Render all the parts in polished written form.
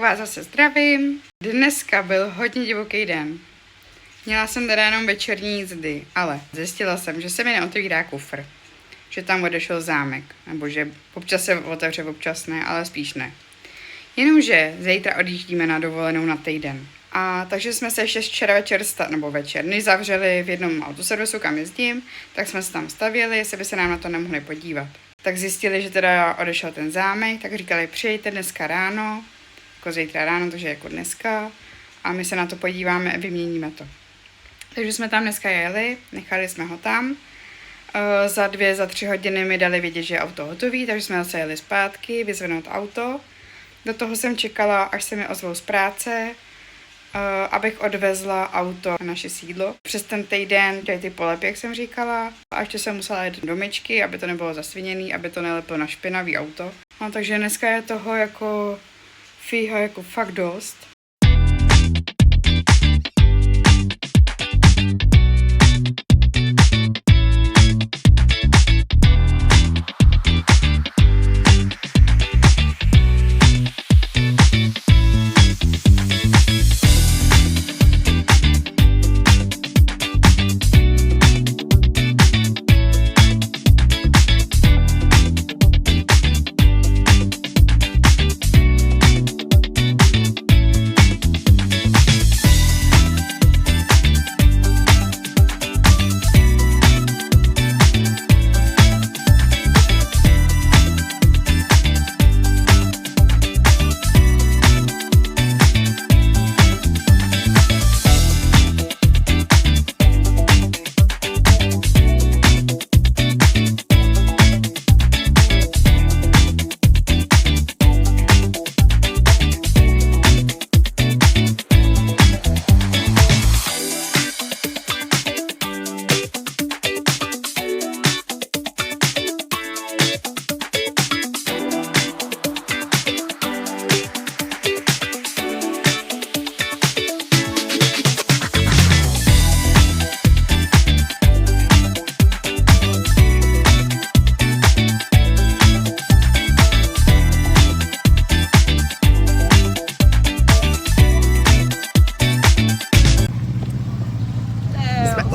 vás zase zdravím. Dneska byl hodně divoký den. Měla jsem teda jenom večerní jízdy, ale zjistila jsem, že se mi neotevírá kufr. Že tam odešel zámek, nebo že občas se otevře, občas ne, ale spíš ne. Jenomže zítra odjíždíme na dovolenou na týden. A takže jsme se ještě včera večer, než zavřeli v jednom autoservisu, kam jezdím, tak jsme se tam stavěli, jestli by se nám na to nemohli podívat. Tak zjistili, že teda odešel ten zámek, tak říkali, přijďte dneska ráno, jako zítra ráno, takže jako dneska, a my se na to podíváme a vyměníme to. Takže jsme tam dneska jeli, nechali jsme ho tam. Za 2-3 hodiny mi dali vědět, že je auto hotový, takže jsme zase jeli zpátky, vyzvednout auto. Do toho jsem čekala, až se mi ozvou z práce, abych odvezla auto na naše sídlo. Přes ten týden dělají ty polepy, jak jsem říkala. A ještě jsem musela jít do myčky, aby to nebylo zasviněný, aby to nelepilo na špinavý auto. No, takže dneska je toho jako fíha jako fakt dost.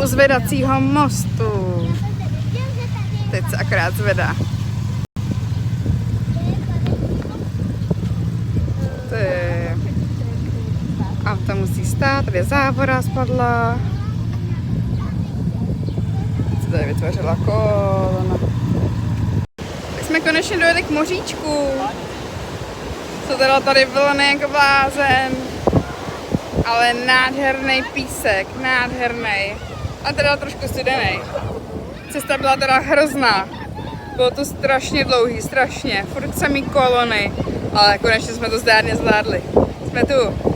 U zvedacího mostu. Teď se akorát zvedá. Auto musí stát, tady je závora spadla. Co tady vytvořila kolona. Tak jsme konečně dojeli k moříčku. Co teda tady bylo jako blázen. Ale nádherný písek, nádherný. A teda trošku studený. Cesta byla teda hrozná. Bylo to strašně dlouhý, strašně. Furt samý kolony. Ale konečně jsme to zdárně zvládli. Jsme tu.